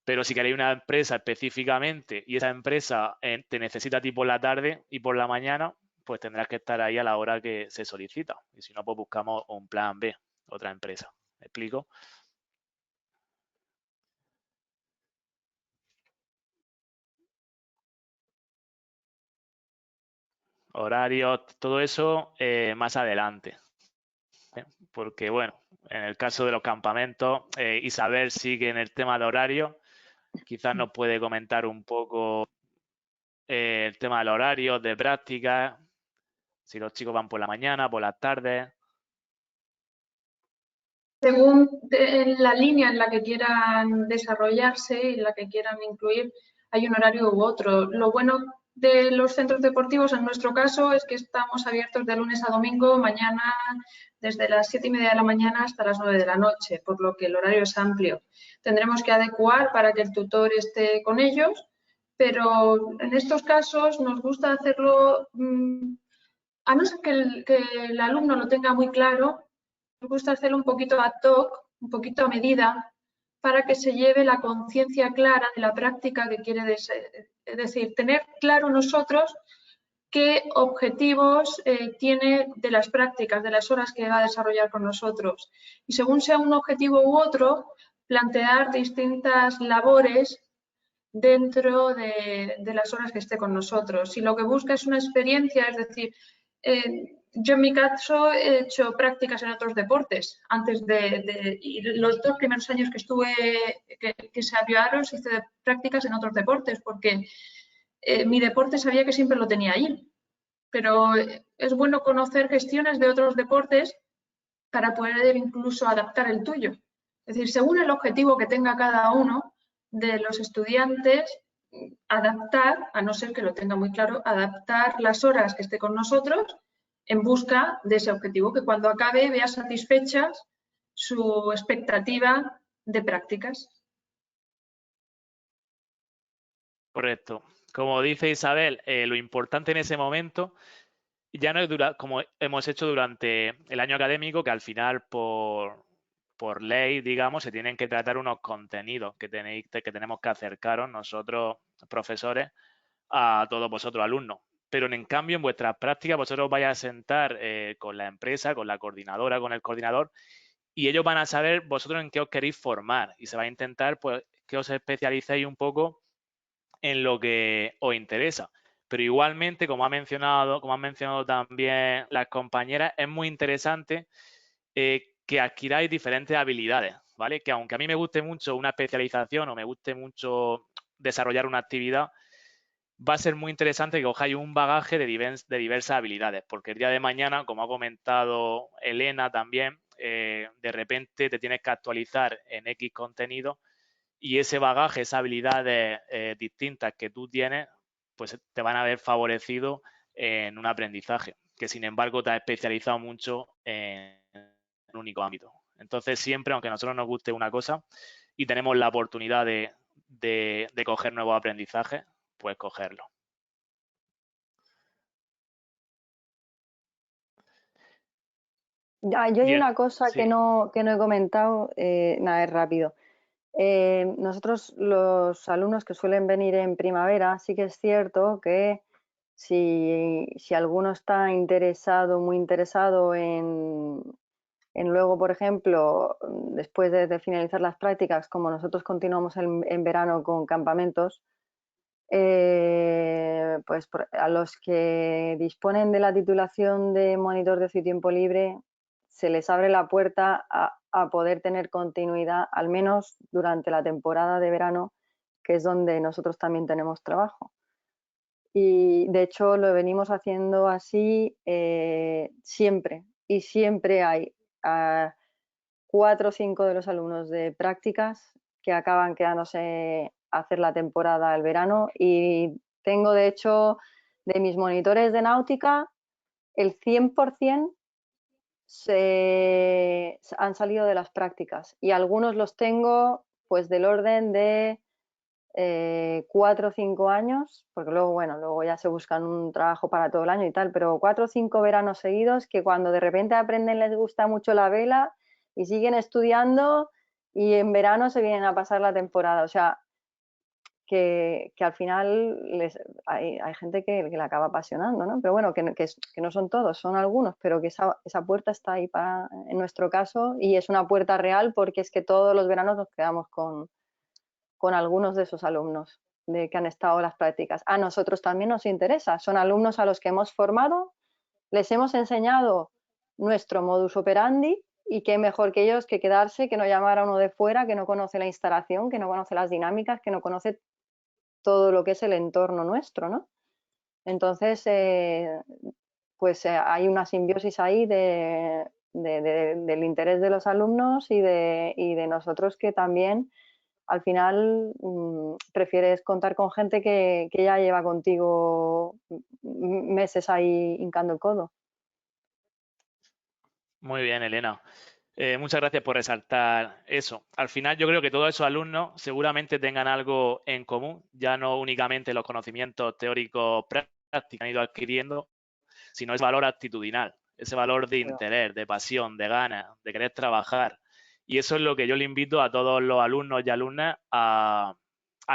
Pero si queréis una empresa específicamente y esa empresa te necesita a ti por la tarde y por la mañana, pues tendrás que estar ahí a la hora que se solicita. Y si no, pues buscamos un plan B, otra empresa. ¿Me explico? Horarios, todo eso más adelante. Porque, bueno, en el caso de los campamentos, Isabel sigue en el tema de horario. Quizás nos puede comentar un poco el tema del horario, de práctica, si los chicos van por la mañana, por las tardes. Según la línea en la que quieran desarrollarse, en la que quieran incluir, hay un horario u otro. Lo bueno de los centros deportivos, en nuestro caso, es que estamos abiertos de lunes a domingo, mañana desde las 7:30 de la mañana hasta las 9 de la noche, por lo que el horario es amplio. Tendremos que adecuar para que el tutor esté con ellos, pero en estos casos nos gusta hacerlo, a no ser que el alumno lo tenga muy claro, nos gusta hacerlo un poquito ad hoc, un poquito a medida, para que se lleve la conciencia clara de la práctica que quiere es decir, tener claro nosotros qué objetivos tiene de las prácticas, de las horas que va a desarrollar con nosotros. Y según sea un objetivo u otro, plantear distintas labores dentro de las horas que esté con nosotros. Si lo que busca es una experiencia, es decir, yo en mi caso he hecho prácticas en otros deportes. Antes y los 2 primeros años que estuve, que se abrió Aros, hice prácticas en otros deportes, porque mi deporte sabía que siempre lo tenía ahí. Pero es bueno conocer gestiones de otros deportes para poder incluso adaptar el tuyo. Es decir, según el objetivo que tenga cada uno de los estudiantes, adaptar, a no ser que lo tenga muy claro, adaptar las horas que esté con nosotros en busca de ese objetivo, que cuando acabe vea satisfechas su expectativa de prácticas. Correcto. Como dice Isabel, lo importante en ese momento ya no es como hemos hecho durante el año académico, que al final por ley, digamos, se tienen que tratar unos contenidos que tenemos que acercaros nosotros, profesores, a todos vosotros, alumnos. Pero en cambio, en vuestras prácticas, vosotros vais a sentar con la empresa, con la coordinadora, con el coordinador, y ellos van a saber vosotros en qué os queréis formar y se va a intentar pues que os especialicéis un poco en lo que os interesa. Pero igualmente, como han mencionado también las compañeras, es muy interesante que adquiráis diferentes habilidades, ¿vale? Que aunque a mí me guste mucho una especialización o me guste mucho desarrollar una actividad, va a ser muy interesante que cojáis un bagaje de diversas habilidades, porque el día de mañana, como ha comentado Elena también, de repente te tienes que actualizar en X contenido y ese bagaje, esas habilidades distintas que tú tienes, pues te van a ver favorecido en un aprendizaje, que sin embargo te has especializado mucho en un único ámbito. Entonces siempre, aunque a nosotros nos guste una cosa y tenemos la oportunidad de coger nuevos aprendizajes, pues cogerlo. Yo hay Bien, una cosa sí. que no he comentado, nada, es rápido. Nosotros, los alumnos que suelen venir en primavera, sí que es cierto que si alguno está interesado, muy interesado en luego, por ejemplo, después de finalizar las prácticas, como nosotros continuamos en verano con campamentos, pues a los que disponen de la titulación de monitor de ocio y tiempo libre, se les abre la puerta a poder tener continuidad, al menos durante la temporada de verano, que es donde nosotros también tenemos trabajo. Y de hecho lo venimos haciendo así siempre. Y siempre hay 4 o 5 de los alumnos de prácticas que acaban quedándose a hacer la temporada al verano. Y tengo, de hecho, de mis monitores de náutica, el 100% han salido de las prácticas. Y algunos los tengo pues del orden de 4 o 5 años, porque luego, bueno, luego ya se buscan un trabajo para todo el año y tal, pero 4 o 5 veranos seguidos que cuando de repente aprenden les gusta mucho la vela y siguen estudiando y en verano se vienen a pasar la temporada. O sea, que al final hay gente que le acaba apasionando, ¿no? Pero bueno, que no son todos, son algunos, pero que esa puerta está ahí en nuestro caso, y es una puerta real porque es que todos los veranos nos quedamos con algunos de esos alumnos que han estado en las prácticas. A nosotros también nos interesa, son alumnos a los que hemos formado, les hemos enseñado nuestro modus operandi, y qué mejor que ellos que quedarse, que no llamar a uno de fuera que no conoce la instalación, que no conoce las dinámicas, que no conoce todo lo que es el entorno nuestro, ¿no? Entonces, pues hay una simbiosis ahí del interés de los alumnos y de nosotros, que también al final prefieres contar con gente que ya lleva contigo meses ahí hincando el codo. Muy bien, Elena. Muchas gracias por resaltar eso. Al final yo creo que todos esos alumnos seguramente tengan algo en común, ya no únicamente los conocimientos teóricos prácticos que han ido adquiriendo, sino ese valor actitudinal, ese valor de interés, de pasión, de ganas, de querer trabajar. Y eso es lo que yo le invito a todos los alumnos y alumnas a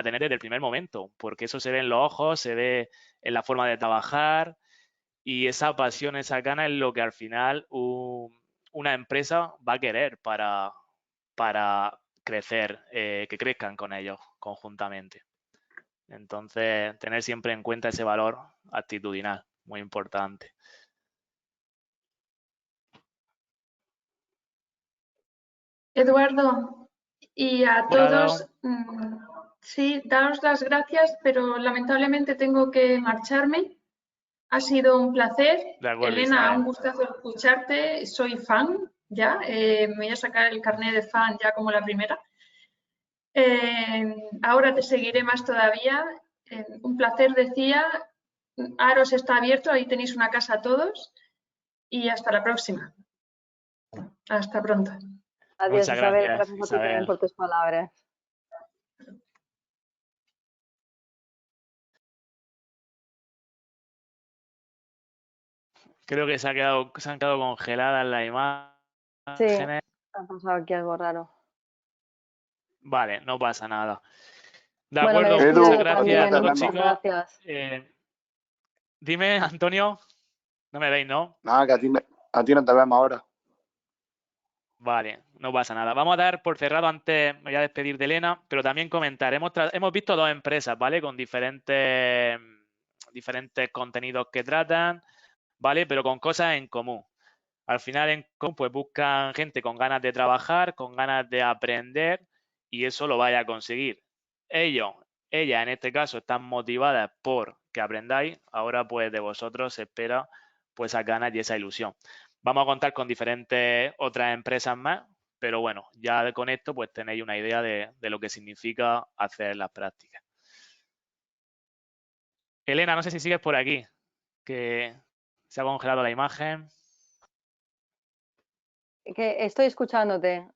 tener desde el primer momento, porque eso se ve en los ojos, se ve en la forma de trabajar y esa pasión, esa gana es lo que al final una empresa va a querer para crecer, que crezcan con ellos conjuntamente. Entonces, tener siempre en cuenta ese valor actitudinal, muy importante. Eduardo, y a todos, sí, daros las gracias, pero lamentablemente tengo que marcharme. Ha sido un placer. De acuerdo, Elena, Isabel. un gustazo escucharte. Soy fan ya. Me voy a sacar el carnet de fan ya como la primera. Ahora te seguiré más todavía. Un placer, decía. Aros está abierto, ahí tenéis una casa todos. Y hasta la próxima. Hasta pronto. Adiós, Muchas Isabel. gracias, Gracias a ti también Isabel. por tus palabras. Creo que se han quedado congeladas las Sí, imágenes. ha pasado aquí algo raro. Vale, no pasa nada. De Bueno, me acuerdo, despido muchas yo gracias a también. todos, Muchas chicos. gracias. Dime, Antonio, no me veis, ¿no? Nada, que a ti no te vemos ahora. Vale, no pasa nada. Vamos a dar por cerrado antes, me voy a despedir de Elena, pero también comentar. Hemos visto dos empresas, ¿vale? Con diferentes contenidos que tratan, ¿vale? Pero con cosas en común. Al final en común pues buscan gente con ganas de trabajar, con ganas de aprender y eso lo vaya a conseguir. Ellas en este caso están motivadas por que aprendáis, ahora pues de vosotros se espera pues esas ganas y esa ilusión. Vamos a contar con diferentes otras empresas más, pero bueno, ya con esto pues tenéis una idea de lo que significa hacer las prácticas. Elena, no sé si sigues por aquí, que se ha congelado la imagen. Que estoy escuchándote.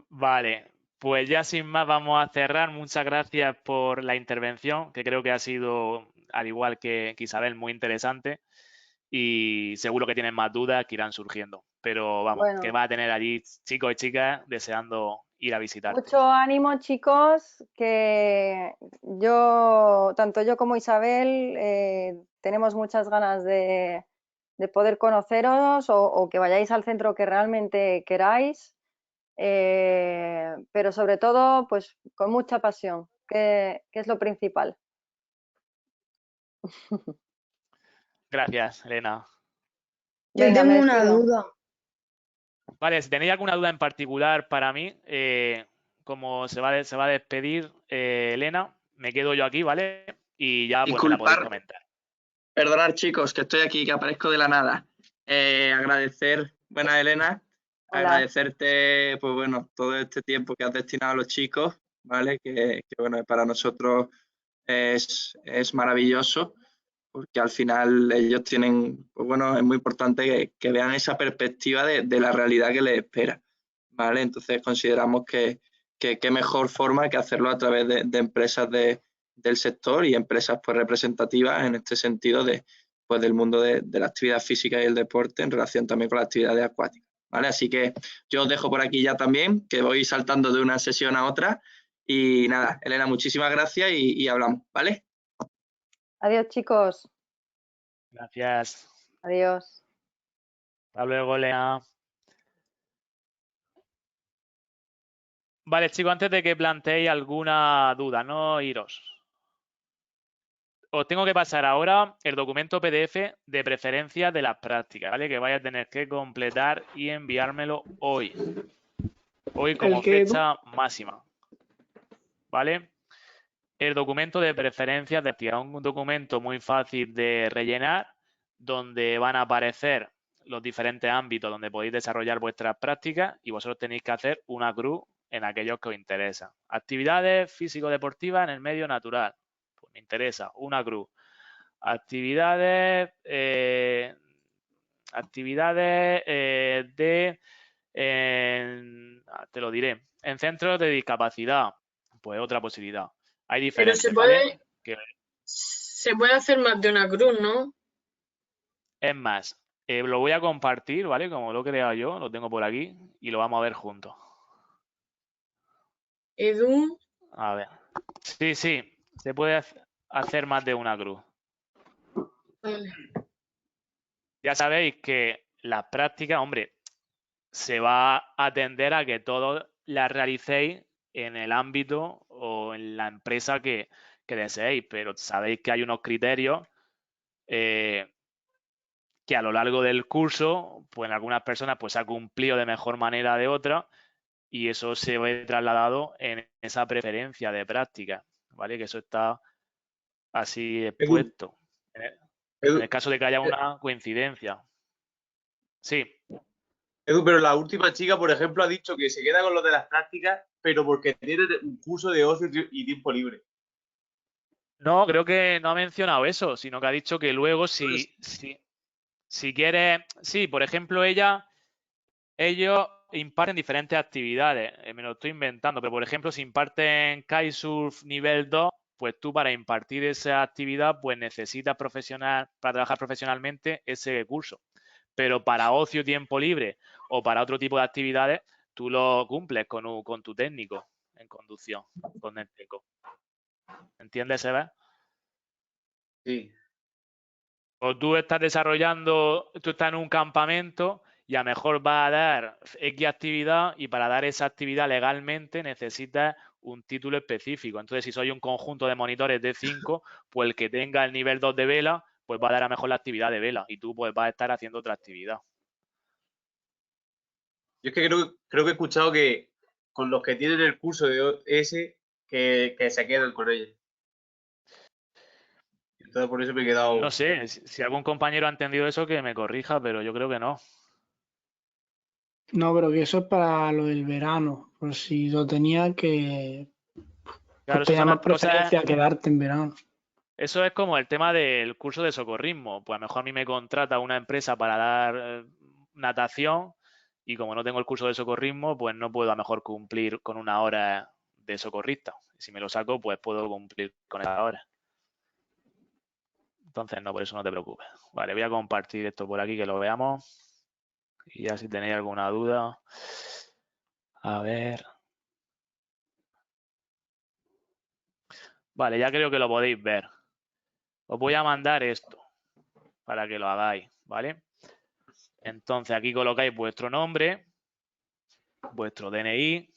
Vale, pues ya sin más vamos a cerrar. Muchas gracias por la intervención, que creo que ha sido, al igual que Isabel, muy interesante y seguro que tienen más dudas que irán surgiendo. Pero vamos, Bueno. que va a tener allí chicos y chicas deseando ir a visitarte. Mucho ánimo, chicos, que tanto yo como Isabel, tenemos muchas ganas de poder conoceros o que vayáis al centro que realmente queráis, pero sobre todo, pues con mucha pasión, que es lo principal. Gracias, Elena. Yo Venga, tengo me una despido. duda. Vale, si tenéis alguna duda en particular para mí, como se va a despedir Elena, me quedo yo aquí, ¿vale? Y ya pues me la podéis comentar. Perdonad, chicos, que estoy aquí, que aparezco de la nada. Agradecer, buena Elena, Hola. agradecerte, pues bueno, todo este tiempo que has destinado a los chicos, ¿vale? Que bueno, para nosotros es maravilloso, porque al final ellos tienen, pues bueno, es muy importante que vean esa perspectiva de la realidad que les espera, ¿vale? Entonces consideramos que qué mejor forma que hacerlo a través de empresas del sector y empresas pues representativas en este sentido pues del mundo de la actividad física y el deporte en relación también con las actividades acuáticas, ¿vale? Así que yo os dejo por aquí ya también, que voy saltando de una sesión a otra y nada, Elena, muchísimas gracias y hablamos, ¿vale? Adiós, chicos. Gracias. Adiós. Hasta luego, Elena. Vale, chicos, antes de que planteéis alguna duda, no iros. Os tengo que pasar ahora el documento PDF de preferencias de las prácticas, ¿vale? Que vais a tener que completar y enviármelo hoy. Hoy como fecha máxima, ¿vale? El documento de preferencias de actividad, un documento muy fácil de rellenar, donde van a aparecer los diferentes ámbitos donde podéis desarrollar vuestras prácticas y vosotros tenéis que hacer una cruz en aquellos que os interesan. Actividades físico-deportivas en el medio natural. Pues me interesa, una cruz. Actividades te lo diré, en centros de discapacidad, pues otra posibilidad. Hay Pero diferentes, ¿vale? se puede hacer más de una cruz, ¿no? Es más, lo voy a compartir, ¿vale? Como lo he creado yo, lo tengo por aquí y lo vamos a ver juntos. Edu. A ver. Sí, se puede hacer más de una cruz. Vale. Ya sabéis que las prácticas, hombre, se va a atender a que todos las realicéis en el ámbito o en la empresa que deseéis, pero sabéis que hay unos criterios que a lo largo del curso, pues en algunas personas pues se ha cumplido de mejor manera de otras y eso se ve trasladado en esa preferencia de práctica, ¿vale? Que eso está así expuesto. En el caso de que haya una coincidencia. Sí. Edu, pero la última chica, por ejemplo, ha dicho que se queda con lo de las prácticas, pero porque tiene un curso de ocio y tiempo libre. No, creo que no ha mencionado eso, sino que ha dicho que luego si quiere, sí, por ejemplo, ellos imparten diferentes actividades, me lo estoy inventando, pero por ejemplo, si imparten kitesurf nivel 2, pues tú para impartir esa actividad, pues necesitas para trabajar profesionalmente ese curso. Pero para ocio, tiempo libre o para otro tipo de actividades, tú lo cumples con tu técnico en conducción, con el TECO. ¿Entiendes, Eva? Sí. O tú estás en un campamento y a lo mejor vas a dar X actividad y para dar esa actividad legalmente necesitas un título específico. Entonces, si soy un conjunto de monitores de 5, pues el que tenga el nivel 2 de vela, pues va a dar a mejor la actividad de vela y tú pues vas a estar haciendo otra actividad. Yo es que creo que he escuchado que con los que tienen el curso de OS que se quedan con ellos. Entonces por eso me he quedado... No sé, si algún compañero ha entendido eso, que me corrija, pero yo creo que no. No, pero que eso es para lo del verano. Por si lo tenía que... Claro, pues te llama preferencia a quedarte en verano. Eso es como el tema del curso de socorrismo. Pues a lo mejor a mí me contrata una empresa para dar natación y como no tengo el curso de socorrismo, pues no puedo a lo mejor cumplir con una hora de socorrista. Si me lo saco, pues puedo cumplir con esa hora. Entonces, no, por eso no te preocupes. Vale, voy a compartir esto por aquí que lo veamos. Y ya si tenéis alguna duda. A ver. Vale, ya creo que lo podéis ver. Os voy a mandar esto para que lo hagáis, ¿vale? Entonces aquí colocáis vuestro nombre, vuestro DNI,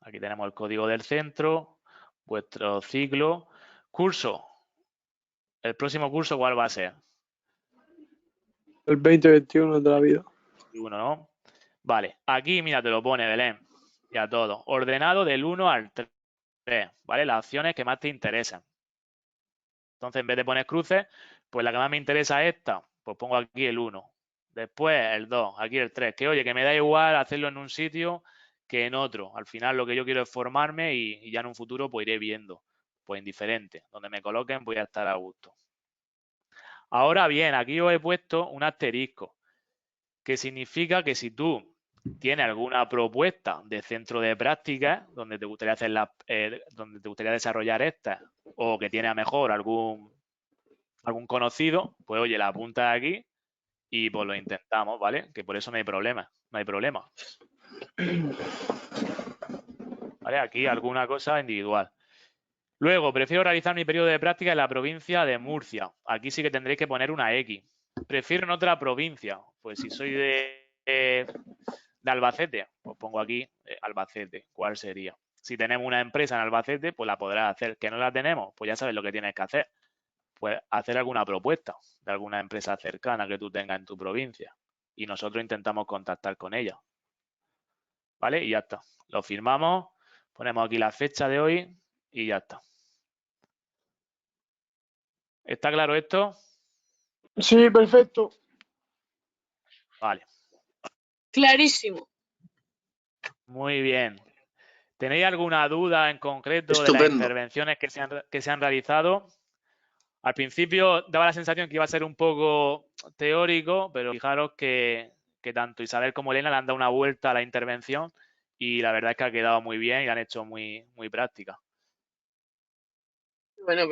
aquí tenemos el código del centro, vuestro ciclo, curso. ¿El próximo curso cuál va a ser? El 2021 de la vida. 21, ¿no? Vale, aquí mira, te lo pone Belén, ya todo. Ordenado del 1 al 3, ¿vale? Las opciones que más te interesan. Entonces, en vez de poner cruces, pues la que más me interesa es esta, pues pongo aquí el 1. Después el 2, aquí el 3. Que oye, que me da igual hacerlo en un sitio que en otro. Al final lo que yo quiero es formarme y ya en un futuro pues iré viendo. Pues indiferente. Donde me coloquen voy a estar a gusto. Ahora bien, aquí os he puesto un asterisco. Que significa que si tú tienes alguna propuesta de centro de práctica donde te gustaría hacer donde te gustaría desarrollar esta, o que tiene a mejor algún conocido, pues oye, la apunta aquí y pues lo intentamos, ¿vale? Que por eso no hay problema, no hay problema. ¿Vale? Aquí alguna cosa individual. Luego, prefiero realizar mi periodo de práctica en la provincia de Murcia. Aquí sí que tendréis que poner una X. Prefiero en otra provincia. Pues si soy de Albacete, pues pongo aquí Albacete. ¿Cuál sería? Si tenemos una empresa en Albacete, pues la podrás hacer. ¿Que no la tenemos? Pues ya sabes lo que tienes que hacer. Pues hacer alguna propuesta de alguna empresa cercana que tú tengas en tu provincia. Y nosotros intentamos contactar con ella. ¿Vale? Y ya está. Lo firmamos, ponemos aquí la fecha de hoy y ya está. ¿Está claro esto? Sí, perfecto. Vale. Clarísimo. Muy bien. ¿Tenéis alguna duda en concreto de las Estupendo. intervenciones que se han realizado? Al principio daba la sensación que iba a ser un poco teórico, pero fijaros que tanto Isabel como Elena le han dado una vuelta a la intervención y la verdad es que ha quedado muy bien y la han hecho muy, muy práctica. Bueno,